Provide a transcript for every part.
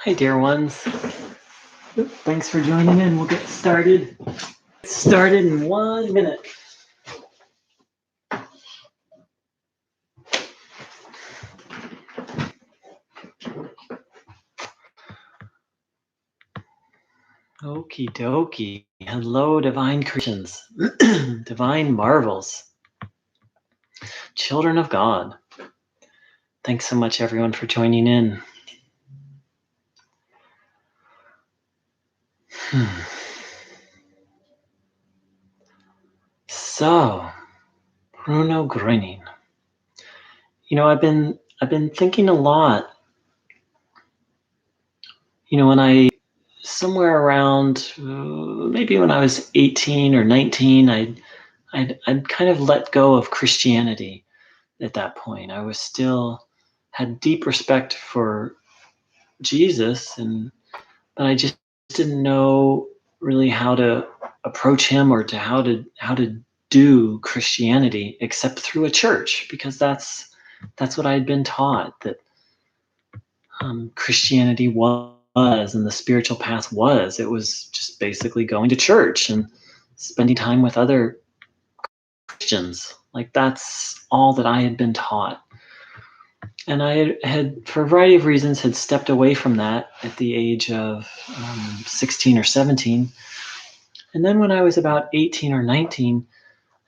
Hi, dear ones. Thanks for joining in. We'll get started. Started in 1 minute. Okie dokie. Hello, divine creations, divine marvels, children of God. Thanks so much, everyone, for joining in. So, Bruno Groening. I've been thinking a lot. When I somewhere around maybe when I was 18 or 19, I'd kind of let go of Christianity. At that point, I was still had deep respect for Jesus, but I just didn't know really how to approach him or to how to do Christianity except through a church, because that's what I'd been taught, that Christianity was, and the spiritual path was. It was just basically going to church and spending time with other Christians. Like, that's all that I had been taught. And I had, for a variety of reasons, had stepped away from that at the age of 16 or 17. And then when I was about 18 or 19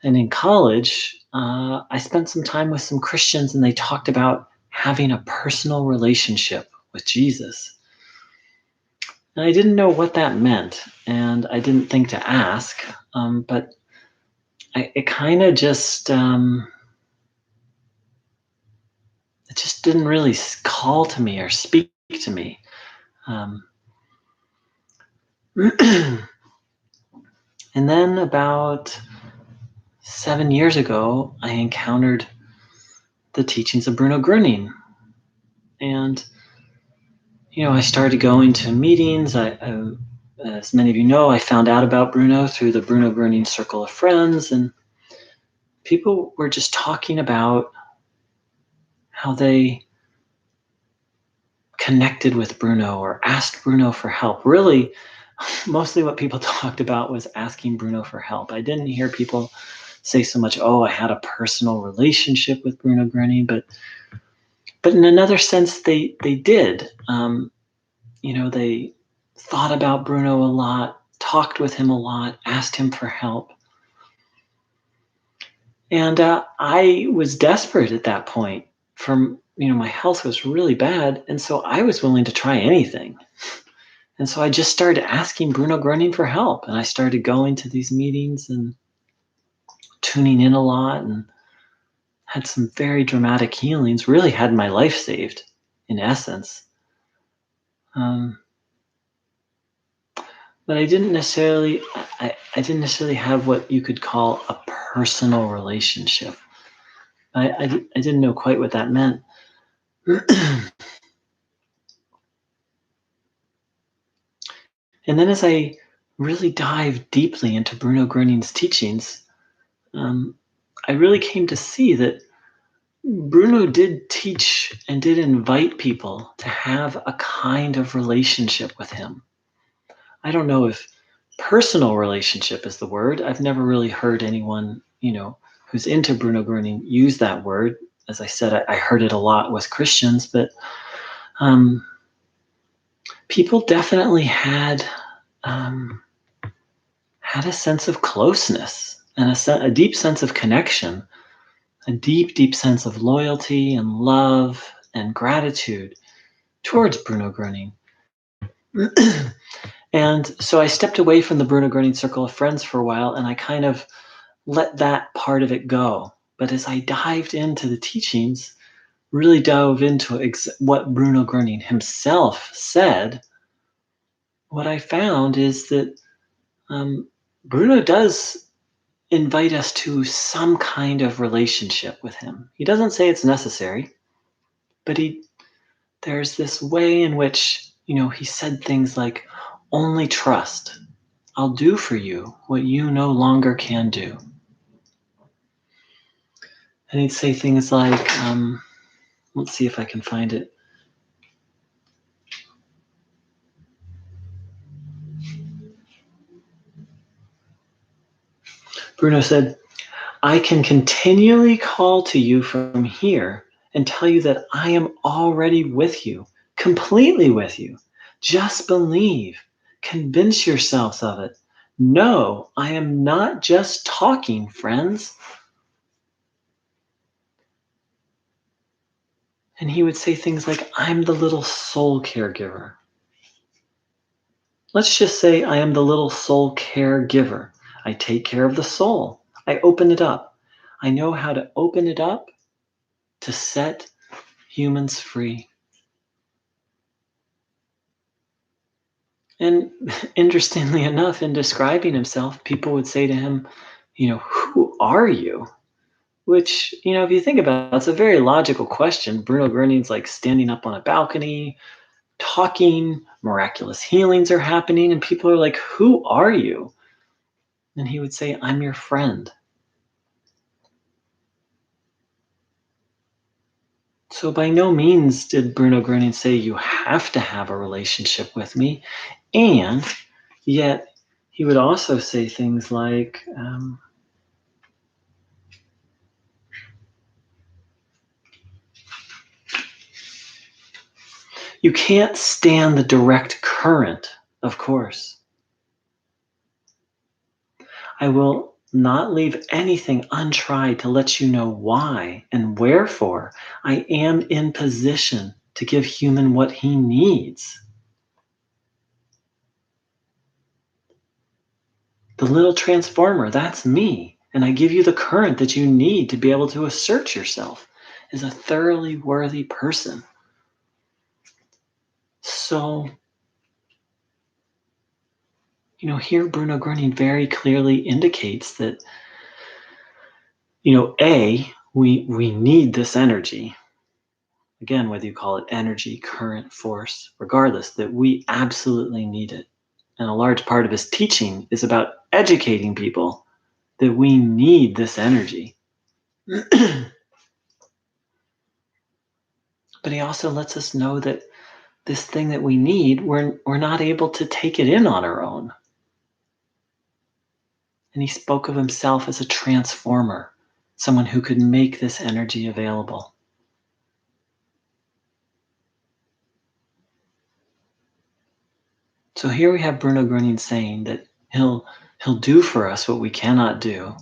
and in college, I spent some time with some Christians, and they talked about having a personal relationship with Jesus. And I didn't know what that meant, and I didn't think to ask, but it kind of just... it just didn't really call to me or speak to me. And then about 7 years ago, I encountered the teachings of Bruno Groening. And, I started going to meetings. As many of you know, I found out about Bruno through the Bruno Groening Circle of Friends. And people were just talking about how they connected with Bruno or asked Bruno for help. Really, mostly what people talked about was asking Bruno for help. I didn't hear people say so much, oh, I had a personal relationship with Bruno Groening, but in another sense, they did. They thought about Bruno a lot, talked with him a lot, asked him for help. And I was desperate at that point. My health was really bad, and so I was willing to try anything. And so I just started asking Bruno Groening for help, and I started going to these meetings and tuning in a lot, and had some very dramatic healings, really had my life saved, in essence. But I didn't necessarily have what you could call a personal relationship. I didn't know quite what that meant. And then as I really dived deeply into Bruno Groening's teachings, I really came to see that Bruno did teach and did invite people to have a kind of relationship with him. I don't know if personal relationship is the word. I've never really heard anyone, who's into Bruno Groening use that word. As I said, I heard it a lot with Christians, but people definitely had a sense of closeness and a deep sense of connection, a deep, deep sense of loyalty and love and gratitude towards Bruno Groening. And so I stepped away from the Bruno Groening Circle of Friends for a while, and I kind of let that part of it go. But as I dived into the teachings, really dove into what Bruno Groening himself said, what I found is that Bruno does invite us to some kind of relationship with him. He doesn't say it's necessary, but there's this way in which, he said things like, only trust. I'll do for you what you no longer can do. And he'd say things like, let's see if I can find it. Bruno said, I can continually call to you from here and tell you that I am already with you, completely with you. Just believe. Convince yourselves of it. No, I am not just talking, friends. And he would say things like, I'm the little soul caregiver. Let's just say I am the little soul caregiver. I take care of the soul. I open it up. I know how to open it up to set humans free. And interestingly enough, in describing himself, people would say to him, who are you? Which, if you think about it, it's a very logical question. Bruno Groening's like standing up on a balcony, talking, miraculous healings are happening, and people are like, who are you? And he would say, I'm your friend. So by no means did Bruno Groening say you have to have a relationship with me. And yet he would also say things like, you can't stand the direct current, of course. I will not leave anything untried to let you know why and wherefore I am in position to give human what he needs. The little transformer, that's me. And I give you the current that you need to be able to assert yourself as a thoroughly worthy person. So, here Bruno Groening very clearly indicates that, we need this energy. Again, whether you call it energy, current, force, regardless, that we absolutely need it. And a large part of his teaching is about educating people that we need this energy. But he also lets us know that this thing that we need, we're not able to take it in on our own. And he spoke of himself as a transformer, someone who could make this energy available. So here we have Bruno Groening saying that he'll do for us what we cannot do,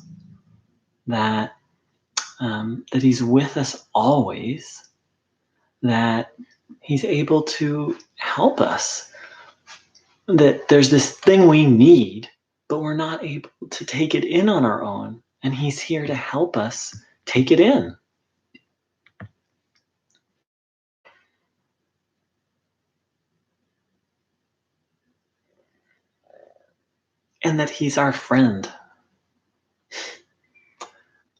that he's with us always, that he's able to help us, that there's this thing we need, but we're not able to take it in on our own, and he's here to help us take it in. And that he's our friend.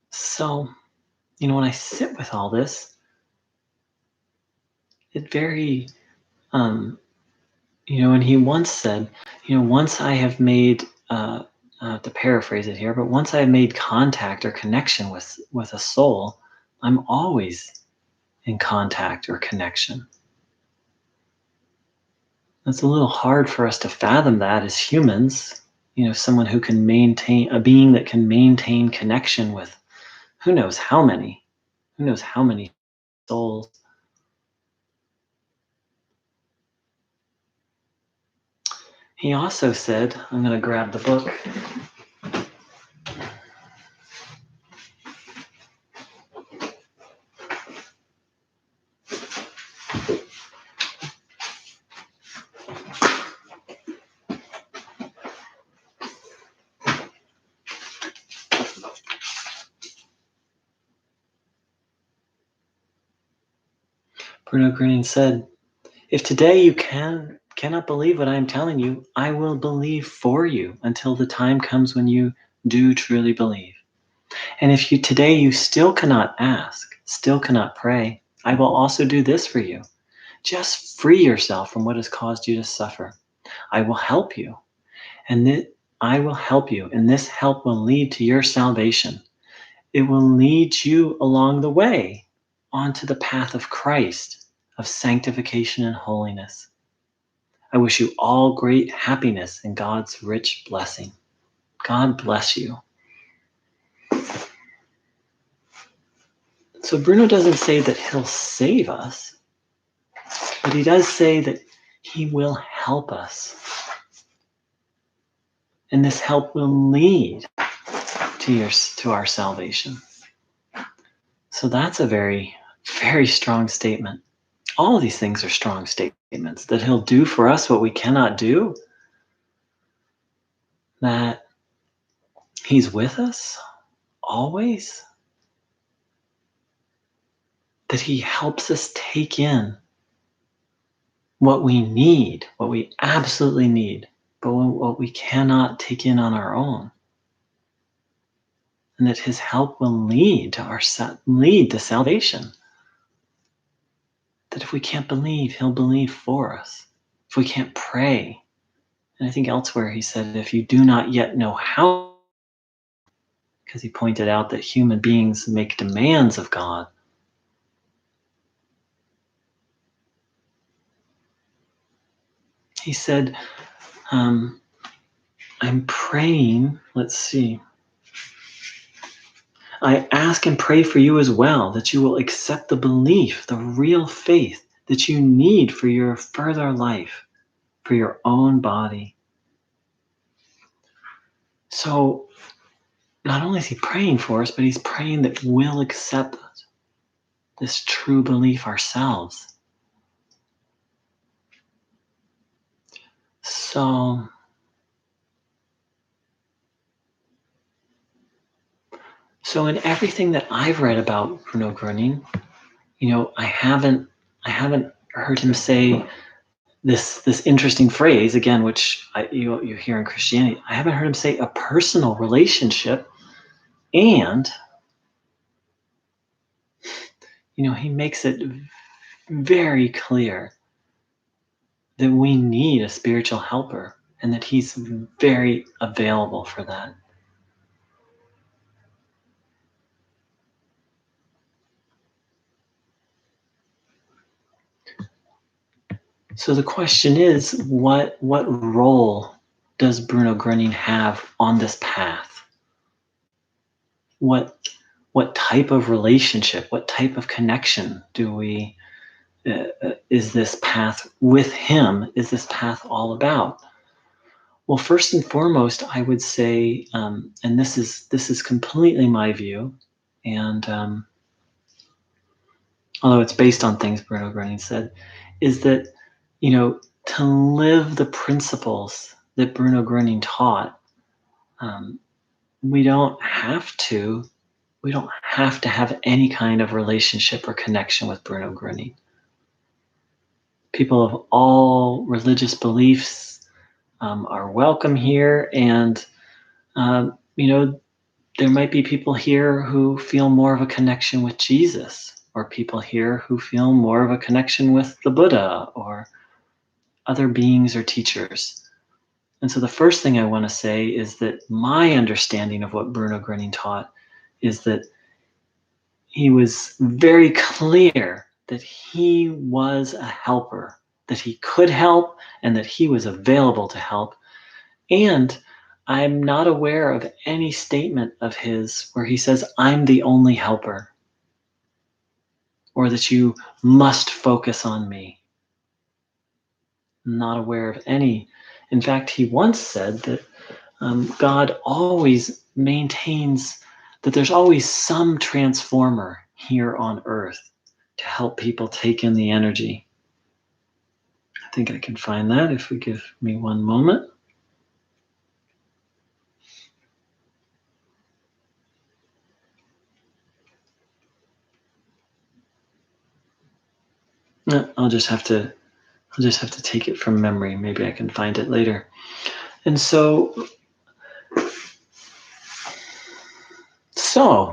So, when I sit with all this, it very, and he once said, once I have made, to paraphrase it here, but once I have made contact or connection with a soul, I'm always in contact or connection. It's a little hard for us to fathom that as humans, someone who can maintain, a being that can maintain connection with who knows how many souls. He also said, I'm going to grab the book. Bruno Groening said, if today you cannot believe what I am telling you, I will believe for you until the time comes when you do truly believe. And if today you still cannot ask, still cannot pray, I will also do this for you. Just free yourself from what has caused you to suffer. I will help you, and I will help you, and this help will lead to your salvation. It will lead you along the way onto the path of Christ, of sanctification and holiness. I wish you all great happiness and God's rich blessing. God bless you. So Bruno doesn't say that he'll save us, but he does say that he will help us. And this help will lead to our salvation. So that's a very, very strong statement. All of these things are strong statements that he'll do for us what we cannot do, that he's with us always, that he helps us take in what we need, what we absolutely need, but what we cannot take in on our own. And that his help will lead to salvation. That if we can't believe, he'll believe for us. If we can't pray, and I think elsewhere he said, if you do not yet know how, because he pointed out that human beings make demands of God. He said, I'm praying, let's see. I ask and pray for you as well, that you will accept the belief, the real faith that you need for your further life, for your own body. So not only is he praying for us, but he's praying that we'll accept this true belief ourselves. So in everything that I've read about Bruno Groening, I haven't heard him say this interesting phrase again, which you hear in Christianity. I haven't heard him say a personal relationship, and he makes it very clear that we need a spiritual helper, and that he's very available for that. So the question is, what role does Bruno Groening have on this path? What type of relationship, what type of connection is this path with him? Is this path all about? Well, first and foremost, I would say, and this is completely my view, and although it's based on things Bruno Groening said, is that to live the principles that Bruno Groening taught, we don't have to have any kind of relationship or connection with Bruno Groening. People of all religious beliefs are welcome here, and there might be people here who feel more of a connection with Jesus, or people here who feel more of a connection with the Buddha or other beings or teachers. And so the first thing I want to say is that my understanding of what Bruno Groening taught is that he was very clear that he was a helper, that he could help, and that he was available to help. And I'm not aware of any statement of his where he says, I'm the only helper, or that you must focus on me. I'm not aware of any. In fact, he once said that God always maintains that there's always some transformer here on earth to help people take in the energy. I think I can find that if we give me one moment. I'll just have to take it from memory. Maybe I can find it later. And so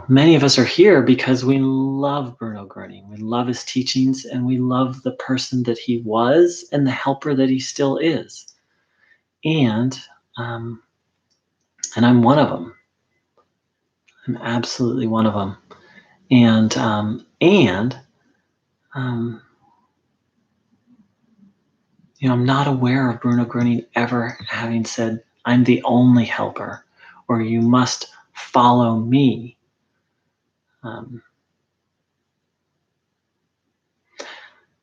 many of us are here because we love Bruno Groening. We love his teachings, and we love the person that he was and the helper that he still is. And I'm one of them. I'm absolutely one of them. And I'm not aware of Bruno Groening ever having said, I'm the only helper, or you must follow me.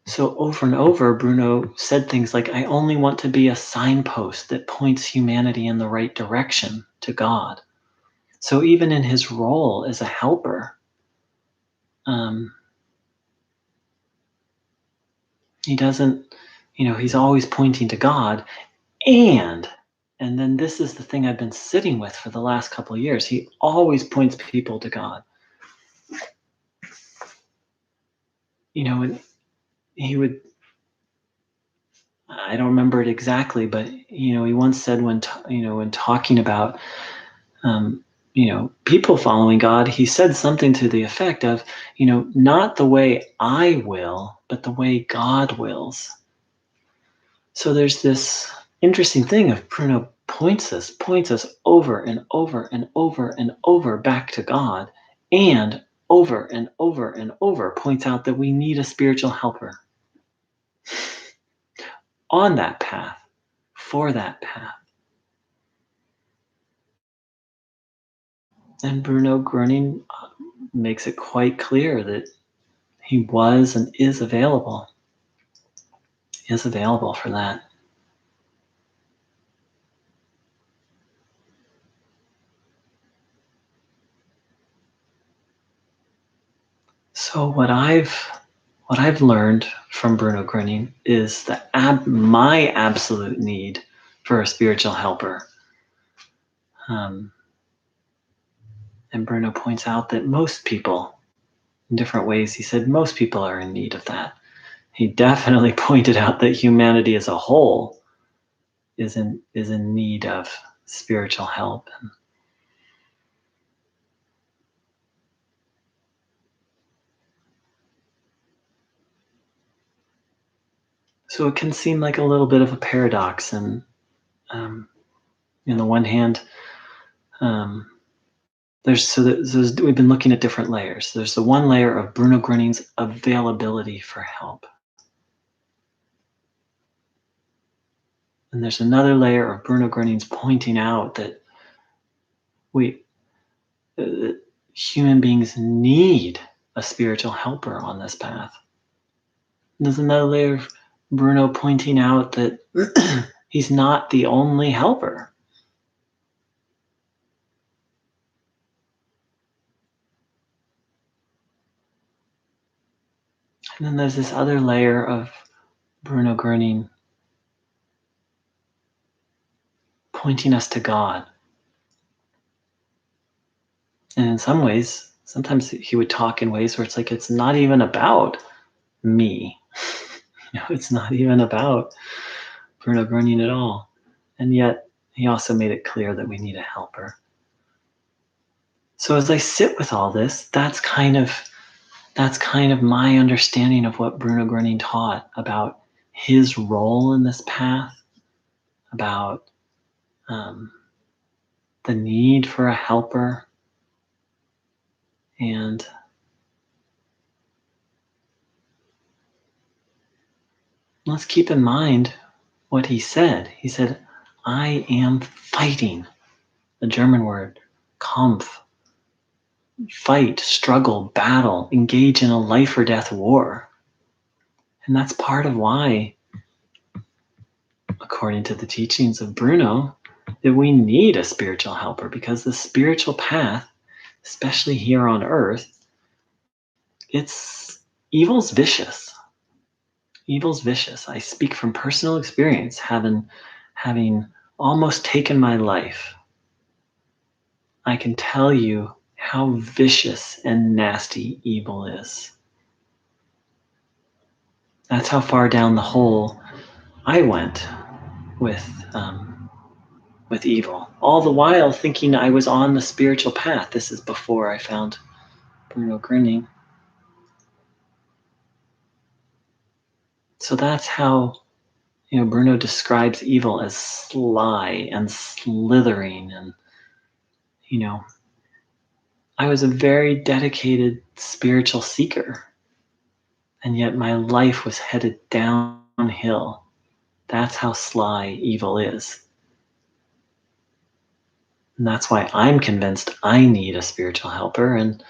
So over and over, Bruno said things like, I only want to be a signpost that points humanity in the right direction to God. So even in his role as a helper, um, he doesn't, he's always pointing to God. And and then this is the thing I've been sitting with for the last couple of years. He always points people to God. And he would, I don't remember it exactly, but he once said when talking about people following God, he said something to the effect of, not the way I will, but the way God wills. So there's this interesting thing of Bruno points us over and over and over and over back to God, and over and over and over points out that we need a spiritual helper on that path, for that path. And Bruno Groening makes it quite clear that he was and is available. He is available for that. So what I've learned from Bruno Groening is that my absolute need for a spiritual helper. Um, and Bruno points out that most people, in different ways, he said most people are in need of that. He definitely pointed out that humanity as a whole is in need of spiritual help. So it can seem like a little bit of a paradox. And um, on the one hand, um, we've been looking at different layers. There's the one layer of Bruno Groening's availability for help. And there's another layer of Bruno Groening's pointing out that we human beings need a spiritual helper on this path. And there's another layer of Bruno pointing out that he's not the only helper. And then there's this other layer of Bruno Groening pointing us to God. And in some ways, sometimes he would talk in ways where it's like it's not even about me. It's not even about Bruno Groening at all. And yet, he also made it clear that we need a helper. So as I sit with all this, that's kind of my understanding of what Bruno Groening taught about his role in this path, about um, the need for a helper, and let's keep in mind what he said. He said, I am fighting, the German word, Kampf, fight, struggle, battle, engage in a life or death war. And that's part of why, according to the teachings of Bruno, that we need a spiritual helper, because the spiritual path, especially here on earth, it's evil's vicious. Evil's vicious. I speak from personal experience, having almost taken my life. I can tell you how vicious and nasty evil is. That's how far down the hole I went with with evil. All the while thinking I was on the spiritual path. This is before I found Bruno Groening. So that's how Bruno describes evil as sly and slithering, and you know I was a very dedicated spiritual seeker, and yet my life was headed downhill. That's how sly evil is. And that's why I'm convinced I need a spiritual helper, and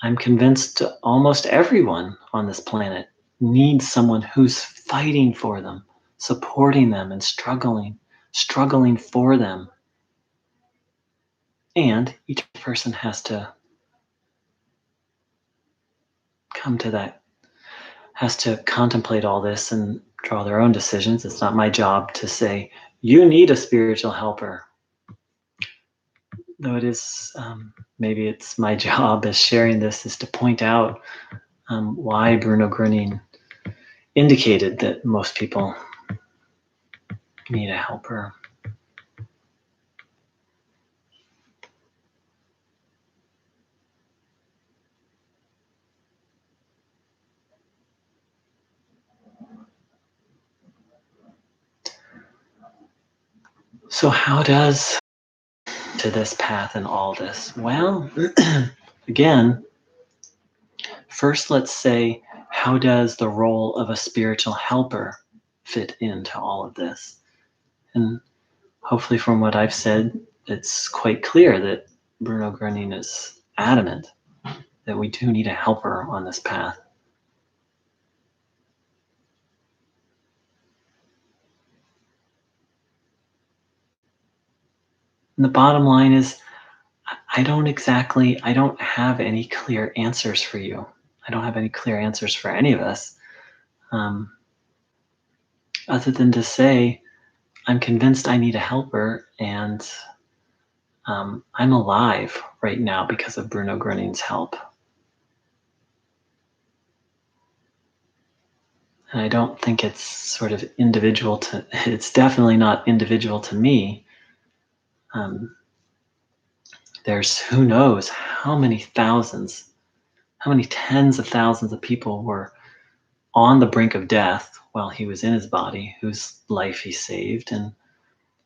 I'm convinced almost everyone on this planet need someone who's fighting for them, supporting them, and struggling for them. And each person has to come to that, has to contemplate all this and draw their own decisions. It's not my job to say, you need a spiritual helper. Though it is, maybe it's my job as sharing this is to point out why Bruno Groening indicated that most people need a helper. So how does to this path and all this? Well, again, first let's say, how does the role of a spiritual helper fit into all of this? And hopefully from what I've said, it's quite clear that Bruno Groening is adamant that we do need a helper on this path. And the bottom line is, I don't have any clear answers for you. I don't have any clear answers for any of us, um, other than to say, I'm convinced I need a helper, and I'm alive right now because of Bruno Groening's help. And I don't think it's sort of individual to, it's definitely not individual to me. Um, there's who knows how many thousands, how many tens of thousands of people were on the brink of death while he was in his body, whose life he saved, and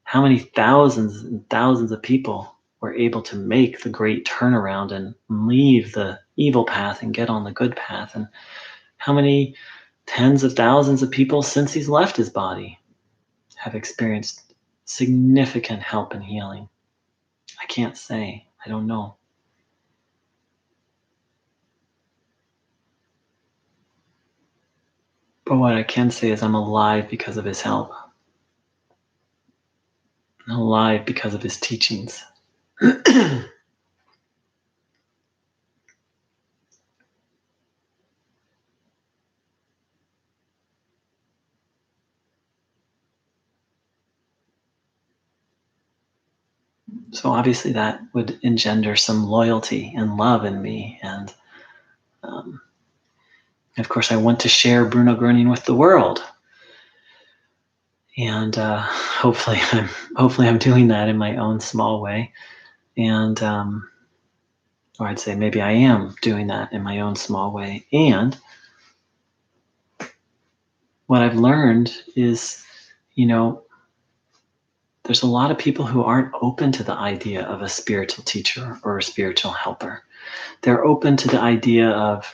how many thousands and thousands of people were able to make the great turnaround and leave the evil path and get on the good path, and how many tens of thousands of people since he's left his body have experienced significant help and healing. I can't say. I don't know. But what I can say is I'm alive because of his help. I'm alive because of his teachings. So obviously that would engender some loyalty and love in me. And um, of course, I want to share Bruno Groening with the world. And hopefully I'm doing that in my own small way. And or I'd say maybe I am doing that in my own small way. And what I've learned is, you know, there's a lot of people who aren't open to the idea of a spiritual teacher or a spiritual helper. They're open to the idea of,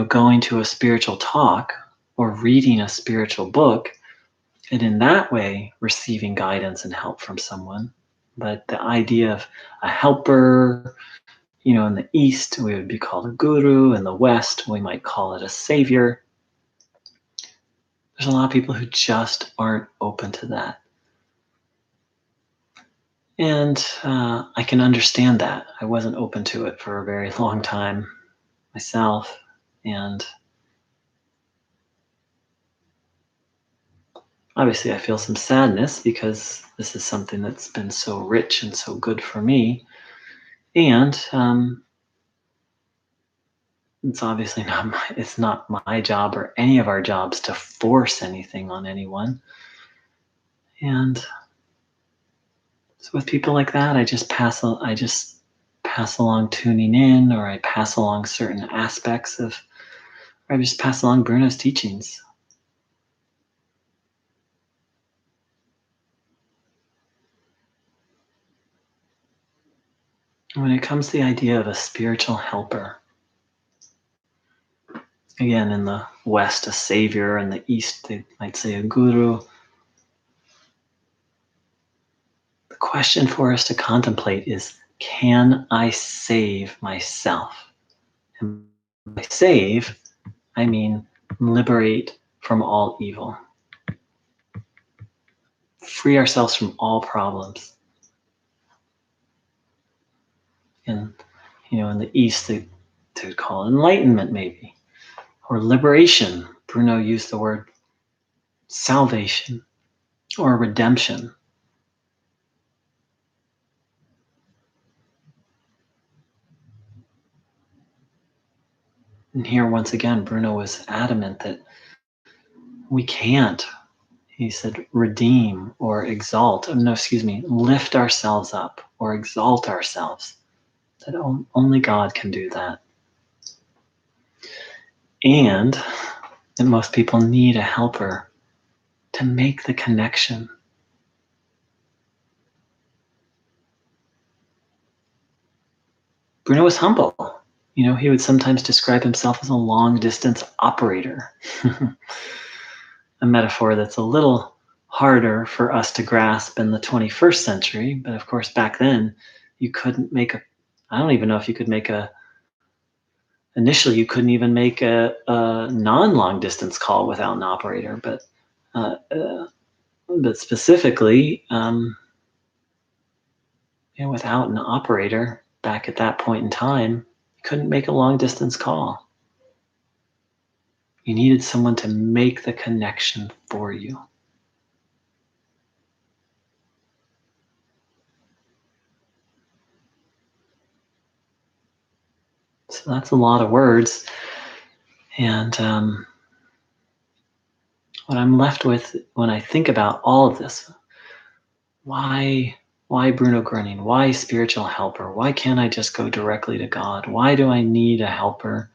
going to a spiritual talk or reading a spiritual book, and in that way receiving guidance and help from someone. But the idea of a helper, in the East, we would be called a guru. In the West, we might call it a savior. There's a lot of people who just aren't open to that. And I can understand that. I wasn't open to it for a very long time myself. And obviously, I feel some sadness because this is something that's been so rich and so good for me. And it's obviously it's not my job or any of our jobs to force anything on anyone. And so with people like that, I just pass along tuning in, or I pass along certain aspects of, or I just pass along Bruno's teachings. When it comes to the idea of a spiritual helper, again, in the West, a savior, in the East, they might say a guru. The question for us to contemplate is, can I save myself? And by save, I mean liberate from all evil, free ourselves from all problems. And in the East, they would call it enlightenment, maybe, or liberation. Bruno used the word salvation or redemption. And here, once again, Bruno was adamant that we can't, he said, redeem or exalt, no, excuse me, lift ourselves up or exalt ourselves. That only God can do that. And that most people need a helper to make the connection. Bruno was humble. He would sometimes describe himself as a long distance operator, a metaphor that's a little harder for us to grasp in the 21st century. But of course, back then, you couldn't make I don't even know if you could initially, you couldn't even make a non long distance call without an operator. But specifically, without an operator back at that point in time, you couldn't make a long distance call. You needed someone to make the connection for you. So that's a lot of words. And what I'm left with when I think about all of this, why Bruno Groening? Why spiritual helper? Why can't I just go directly to God? Why do I need a helper?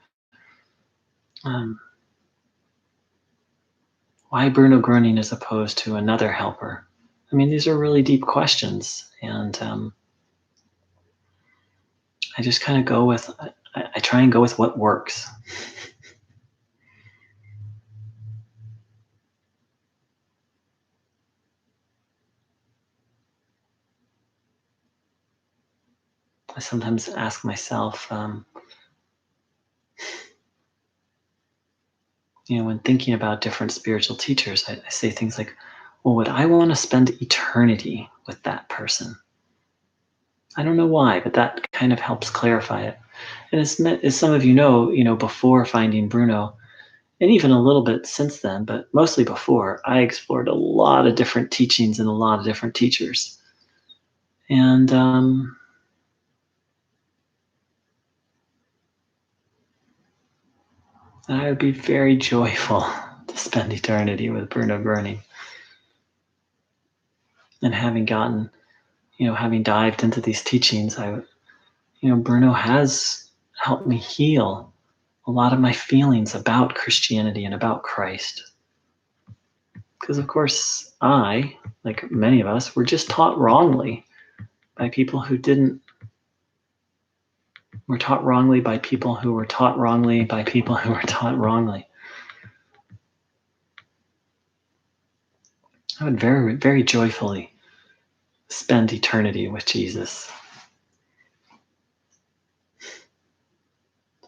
Why Bruno Groening as opposed to another helper? I mean, these are really deep questions. And I just kind of go with, I try and go with what works. I sometimes ask myself, when thinking about different spiritual teachers, I say things like, well, would I want to spend eternity with that person? I don't know why, but that kind of helps clarify it. And as some of before finding Bruno, and even a little bit since then, but mostly before, I explored a lot of different teachings and a lot of different teachers. And I would be very joyful to spend eternity with Bruno Groening. And having dived into these teachings, Bruno has helped me heal a lot of my feelings about Christianity and about Christ. Because, of course, like many of us, were just taught wrongly by people who didn't. We're taught wrongly by people who were taught wrongly by people who were taught wrongly. I would very, very joyfully spend eternity with Jesus.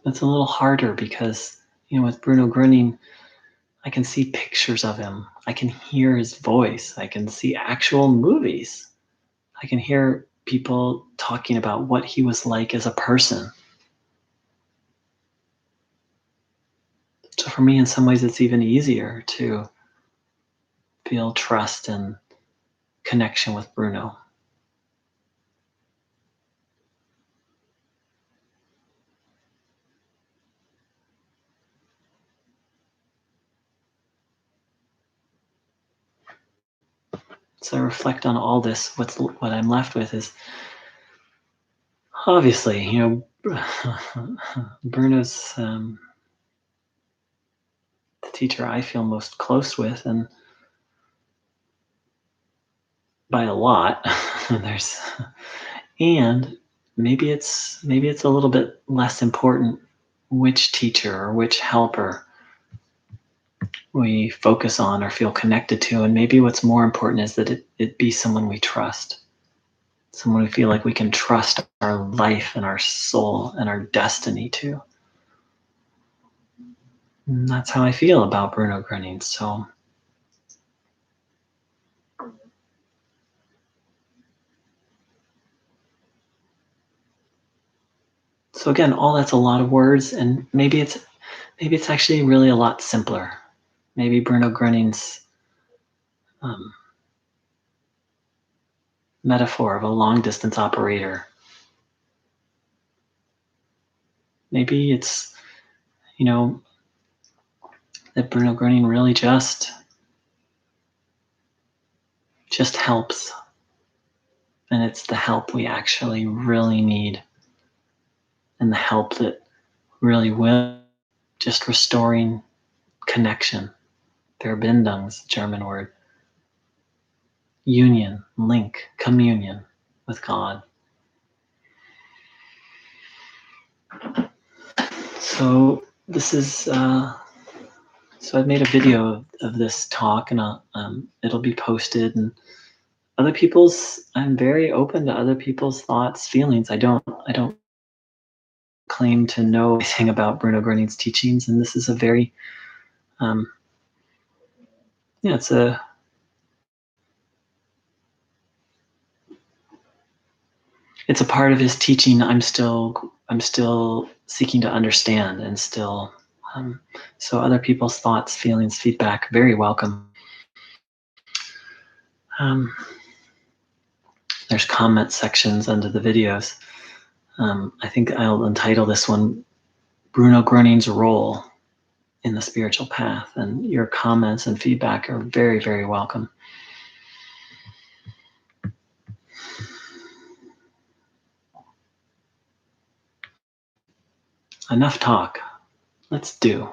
It's a little harder because, with Bruno Groening, I can see pictures of him. I can hear his voice. I can see actual movies. I can hear people talking about what he was like as a person. So for me, in some ways, it's even easier to feel trust and connection with Bruno. So I reflect on all this. What I'm left with is obviously, Bruno's the teacher I feel most close with, and by a lot. There's and maybe it's a little bit less important which teacher or which helper we focus on or feel connected to, and maybe what's more important is that it be someone we trust, someone we feel like we can trust our life and our soul and our destiny to. And that's how I feel about Bruno Groening. So again, all that's a lot of words, and maybe it's actually really a lot simpler. Maybe Bruno Groening's um, metaphor of a long distance operator. Maybe it's, you know, that Bruno Groening really just helps, and it's the help we actually really need, and the help that really will just restoring connection. Verbindungs, German word. Union, link, communion with God. So this is so I've made a video of this talk, and it'll be posted. And I'm very open to other people's thoughts, feelings. I don't claim to know anything about Bruno Groening's teachings, and this is a very, um, yeah, it's a part of his teaching. I'm still seeking to understand, and still, um, so other people's thoughts, feelings, feedback, very welcome. Um, there's comment sections under the videos. I think I'll entitle this one Bruno Groening's Role in the Spiritual Path, and your comments and feedback are very, very welcome. Enough talk. Let's do.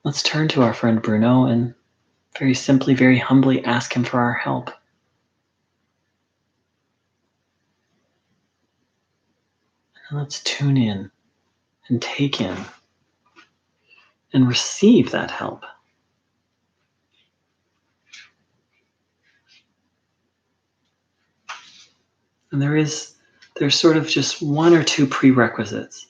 Let's turn to our friend Bruno and very simply, very humbly ask him for our help. And let's tune in and take in and receive that help. And there's sort of just one or two prerequisites.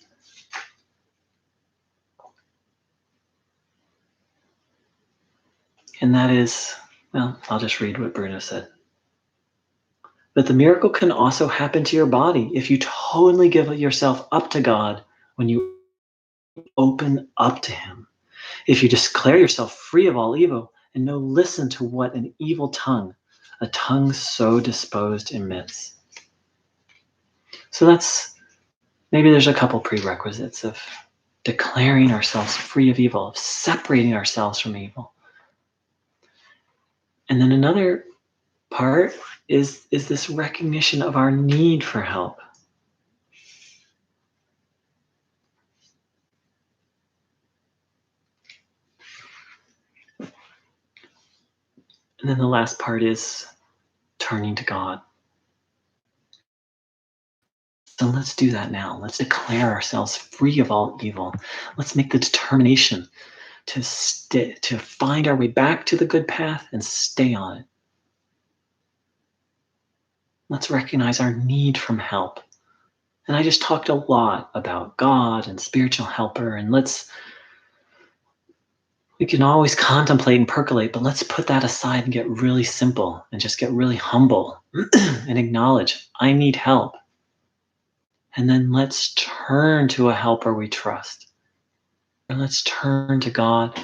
And that is, well, I'll just read what Bruno said. But the miracle can also happen to your body if you totally give yourself up to God, when you open up to Him. If you declare yourself free of all evil and no listen to what an evil tongue, a tongue so disposed, emits. So maybe there's a couple prerequisites of declaring ourselves free of evil, of separating ourselves from evil. And then another part is this recognition of our need for help. And then the last part is turning to God. So let's do that now. Let's declare ourselves free of all evil. Let's make the determination to find our way back to the good path and stay on it. Let's recognize our need from help. And I just talked a lot about God and spiritual helper, and we can always contemplate and percolate, but let's put that aside and get really simple and just get really humble and acknowledge I need help. And then let's turn to a helper we trust. And let's turn to God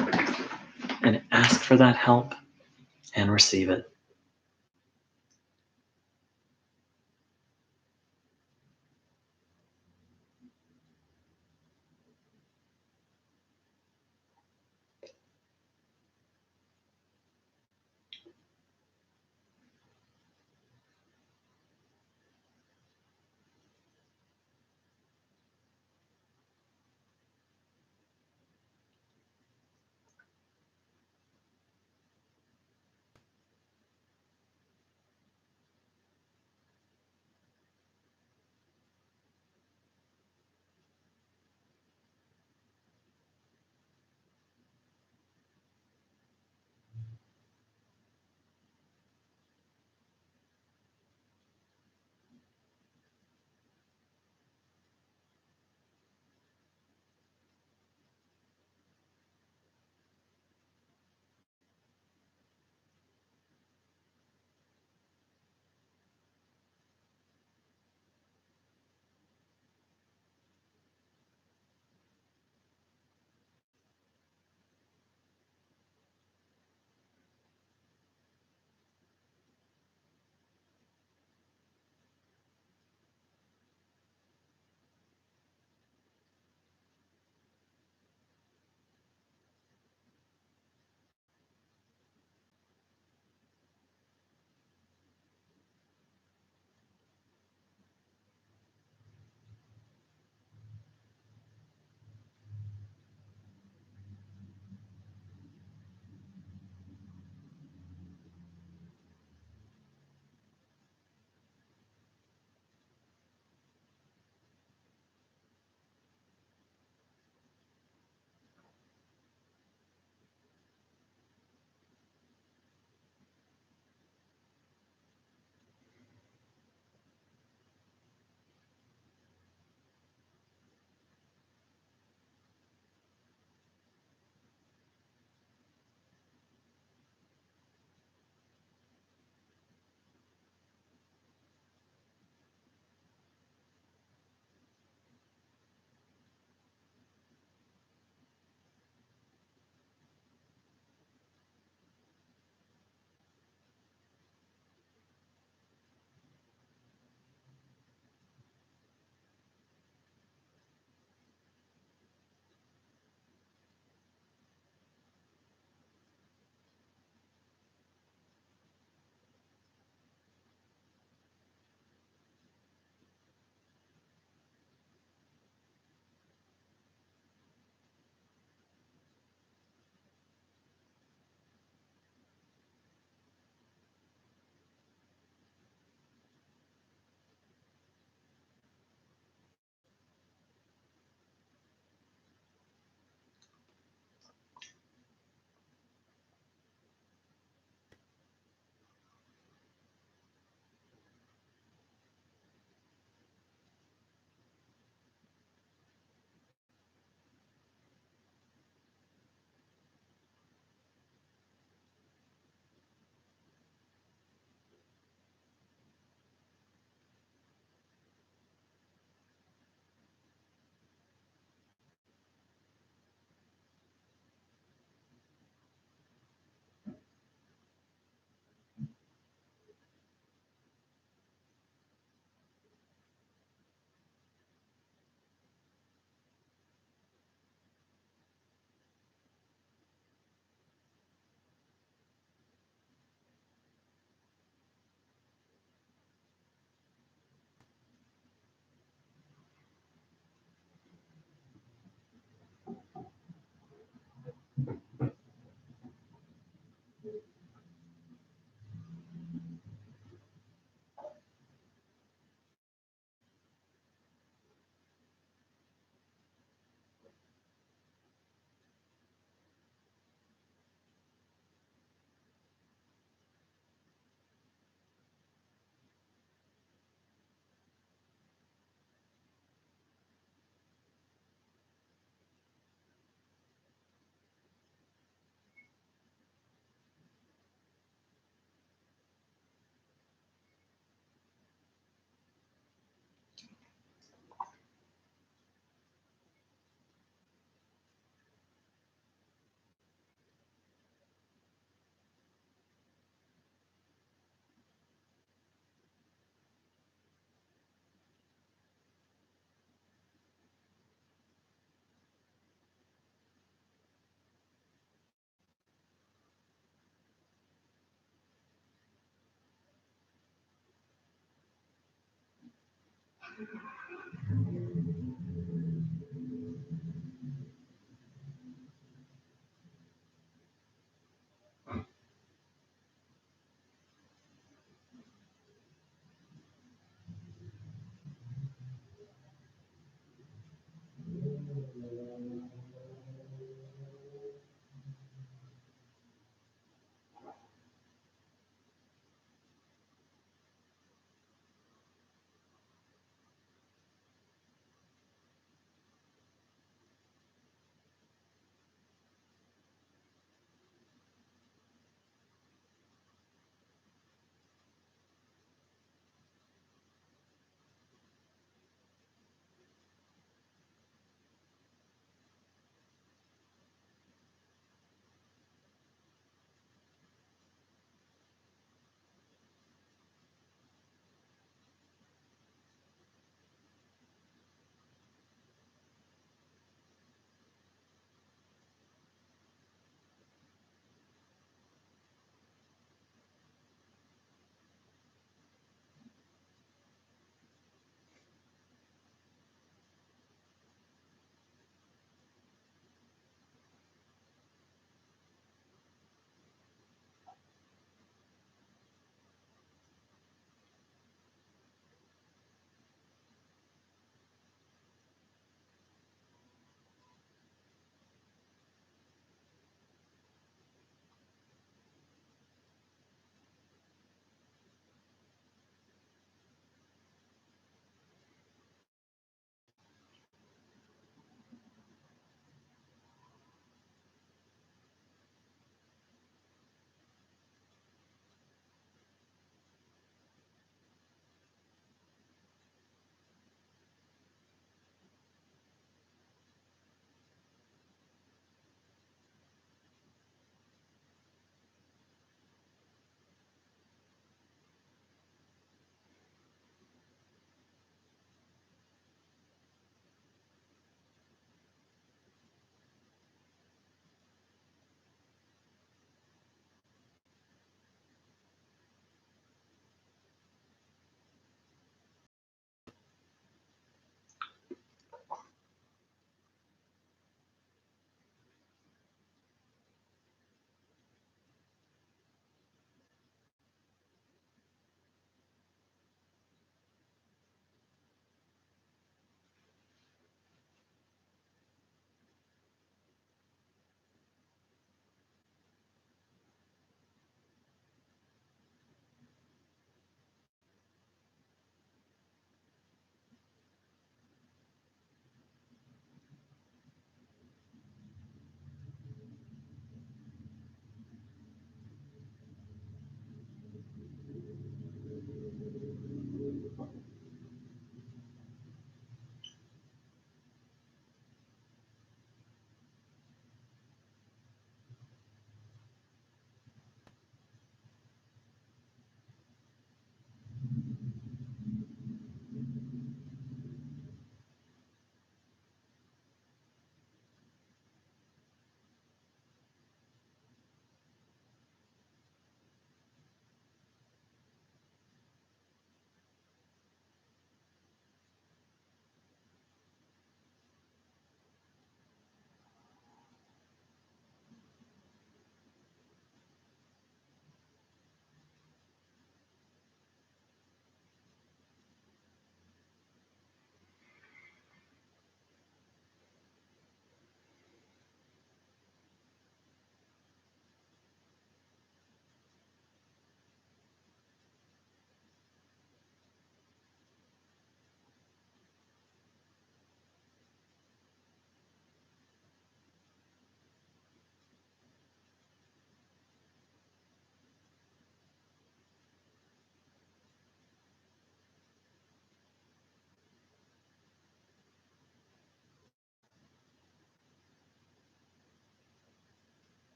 and ask for that help and receive it.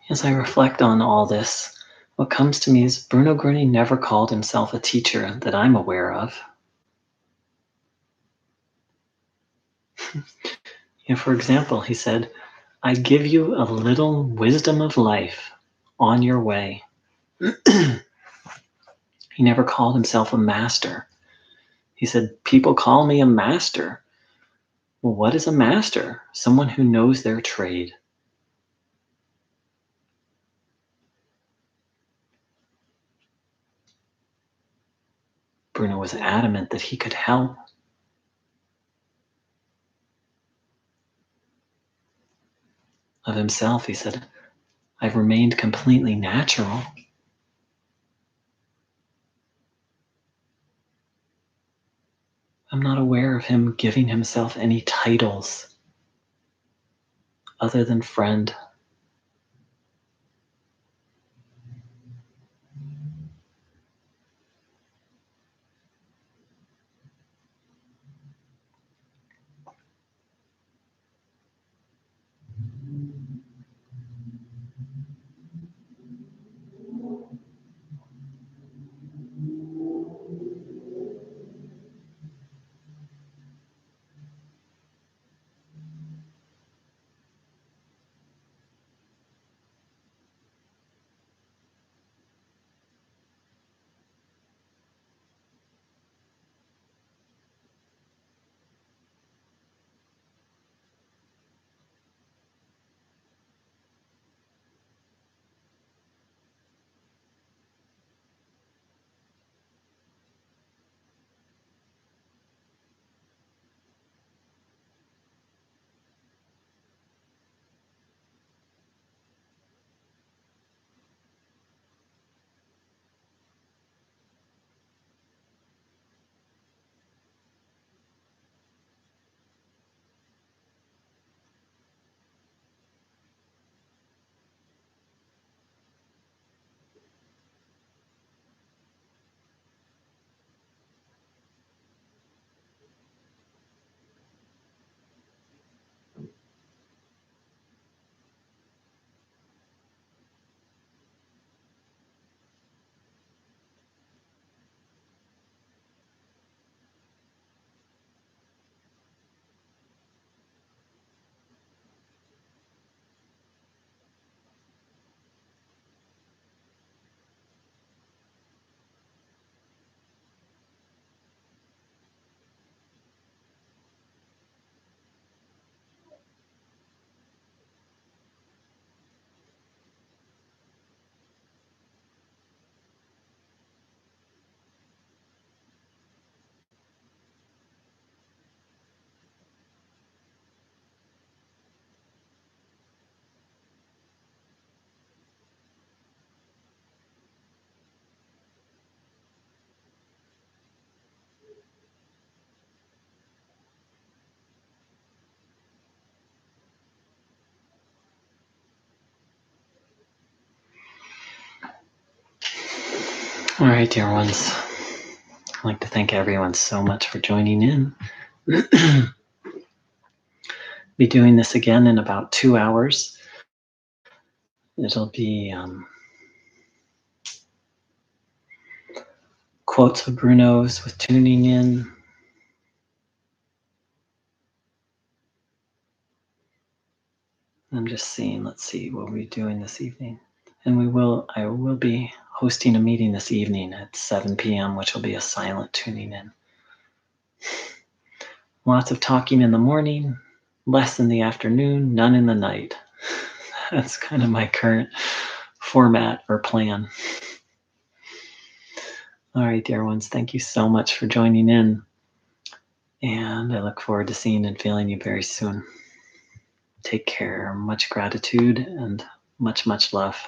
As I reflect on all this, what comes to me is Bruno Groening never called himself a teacher that I'm aware of. For example, he said, I give you a little wisdom of life on your way. He never called himself a master. He said, people call me a master. Well, what is a master? Someone who knows their trade. Bruno was adamant that he could help. Of himself, he said, I've remained completely natural. I'm not aware of him giving himself any titles other than friend. All right, dear ones. I'd like to thank everyone so much for joining in. Be doing this again in about 2 hours. It'll be quotes of Bruno's with tuning in. I'm just seeing, let's see what we're doing this evening. And I will be hosting a meeting this evening at 7 p.m., which will be a silent tuning in. Lots of talking in the morning, less in the afternoon, none in the night. That's kind of my current format or plan. All right, dear ones, thank you so much for joining in. And I look forward to seeing and feeling you very soon. Take care. Much gratitude and much, much love.